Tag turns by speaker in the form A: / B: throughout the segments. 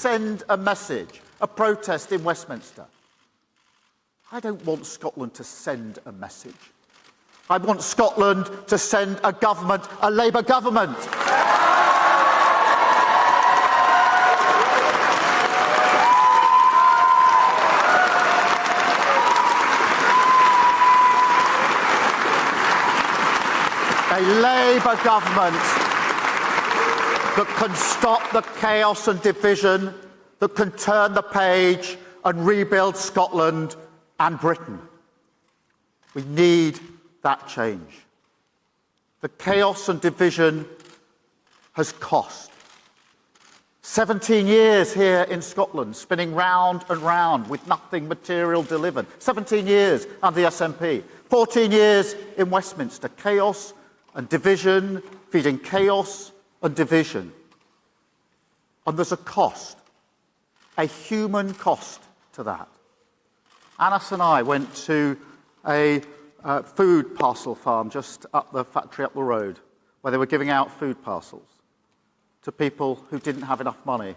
A: send a message, a protest in Westminster. I don't want Scotland to send a message. I want Scotland to send a government, a Labour government. A Labour government that can stop the chaos and division, that can turn the page and rebuild Scotland and Britain. We need that change. The chaos and division has cost. 17 years here in Scotland, spinning round and round with nothing material delivered. 17 years under the SNP. 14 years in Westminster. Chaos and division, feeding chaos and division. And there's a cost, a human cost to that. Anas and I went to a food parcel farm just up the factory up the road, where they were giving out food parcels to people who didn't have enough money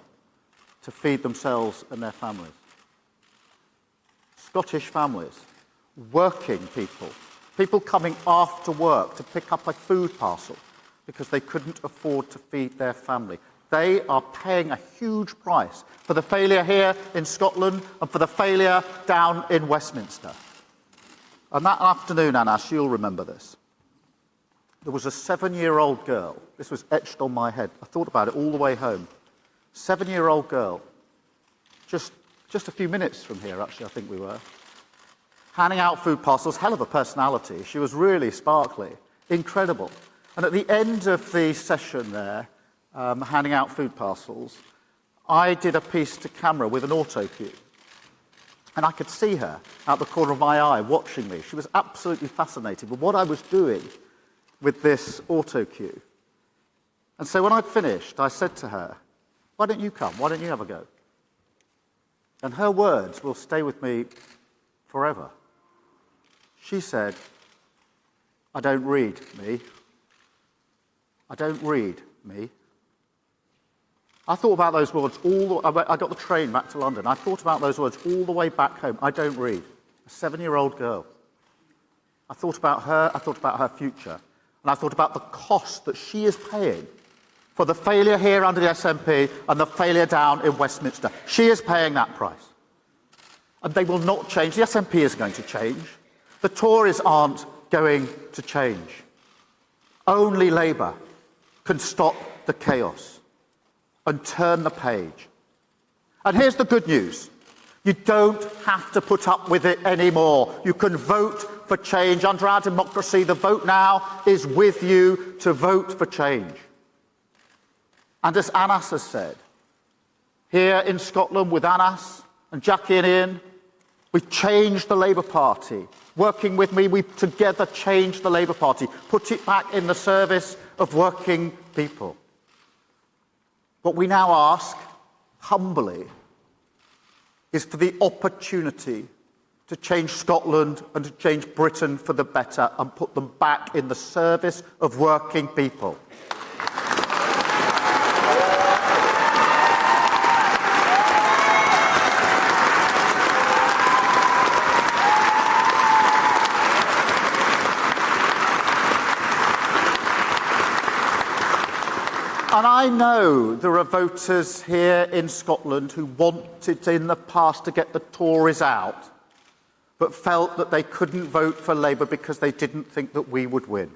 A: to feed themselves and their families. Scottish families, working people, people coming after work to pick up a food parcel because they couldn't afford to feed their family. They are paying a huge price for the failure here in Scotland and for the failure down in Westminster. And that afternoon, Anas, you'll remember this. There was a 7-year-old girl. This was etched on my head. I thought about it all the way home. 7-year-old girl, just a few minutes from here, actually, I think we were, handing out food parcels, hell of a personality. She was really sparkly, incredible. And at the end of the session there, handing out food parcels, I did a piece to camera with an auto cue. And I could see her out the corner of my eye watching me. She was absolutely fascinated with what I was doing with this auto cue. And so when I'd finished, I said to her, "Why don't you come? Why don't you have a go?" And her words will stay with me forever. She said, "I don't read, me. I don't read, me." I thought about those words I got the train back to London. I thought about those words all the way back home. I don't read. A 7-year-old girl. I thought about her, I thought about her future. And I thought about the cost that she is paying for the failure here under the SNP and the failure down in Westminster. She is paying that price. And they will not change. The SNP is going to change. The Tories aren't going to change. Only Labour can stop the chaos and turn the page. And here's the good news. You don't have to put up with it anymore. You can vote for change. Under our democracy, the vote now is with you to vote for change. And as Anas has said, here in Scotland with Anas and Jackie and Ian, we've changed the Labour Party. Working with me, we've together changed the Labour Party, put it back in the service of working people. What we now ask, humbly, is for the opportunity to change Scotland and to change Britain for the better and put them back in the service of working people. And I know there are voters here in Scotland who wanted in the past to get the Tories out, but felt that they couldn't vote for Labour because they didn't think that we would win.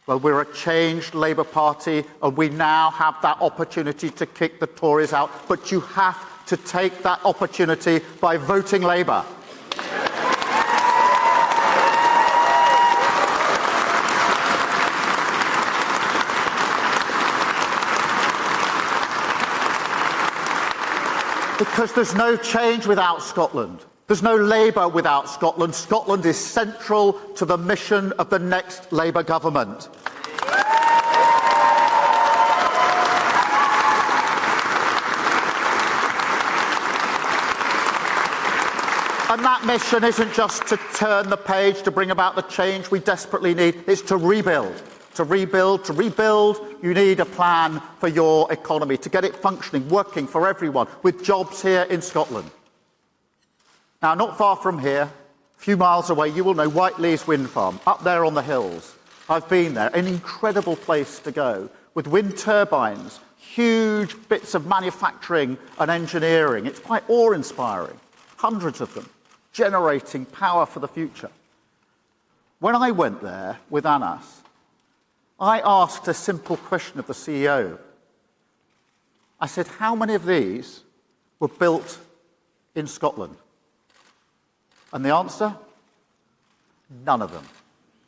A: Well, we're a changed Labour Party, and we now have that opportunity to kick the Tories out, but you have to take that opportunity by voting Labour. Because there's no change without Scotland. There's no Labour without Scotland. Scotland is central to the mission of the next Labour government. And that mission isn't just to turn the page, to bring about the change we desperately need. It's to rebuild. To rebuild you need a plan for your economy to get it functioning, working for everyone, with jobs here in Scotland. Now, not far from here, a few miles away, you will know Whiteley's wind farm, up there on the hills. I've been there, an incredible place to go, with wind turbines, huge bits of manufacturing and engineering. It's quite awe-inspiring, hundreds of them, generating power for the future. When I went there with Anas, I asked a simple question of the CEO. I said, how many of these were built in Scotland? And the answer? None of them.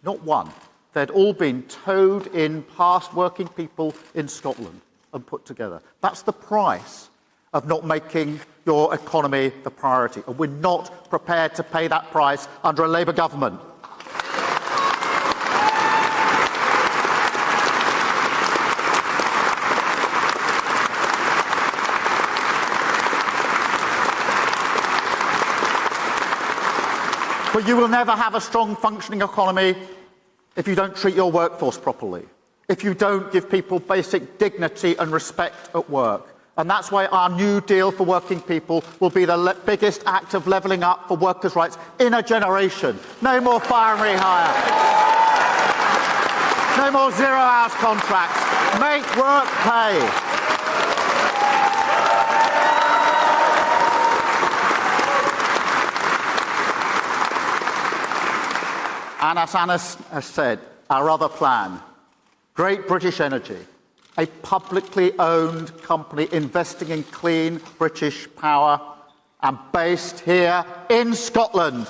A: Not one. They'd all been towed in past working people in Scotland and put together. That's the price of not making your economy the priority. And we're not prepared to pay that price under a Labour government. But you will never have a strong functioning economy if you don't treat your workforce properly, if you don't give people basic dignity and respect at work. And that's why our new deal for working people will be the biggest act of levelling up for workers' rights in a generation. No more fire and rehire. No more zero-hours contracts. Make work pay. And as Anas has said, our other plan, Great British Energy, a publicly owned company investing in clean British power and based here in Scotland.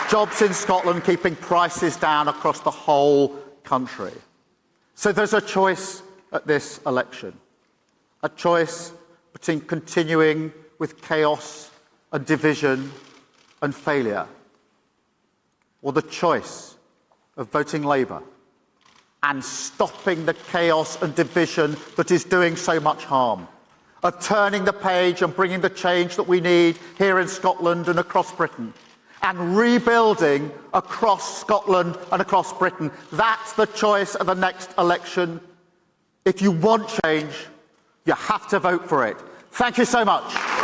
A: Jobs in Scotland, keeping prices down across the whole country. So there's a choice at this election, a choice between continuing with chaos and division and failure, or the choice of voting Labour and stopping the chaos and division that is doing so much harm, of turning the page and bringing the change that we need here in Scotland and across Britain, and rebuilding across Scotland and across Britain. That's the choice of the next election. If you want change, you have to vote for it. Thank you so much.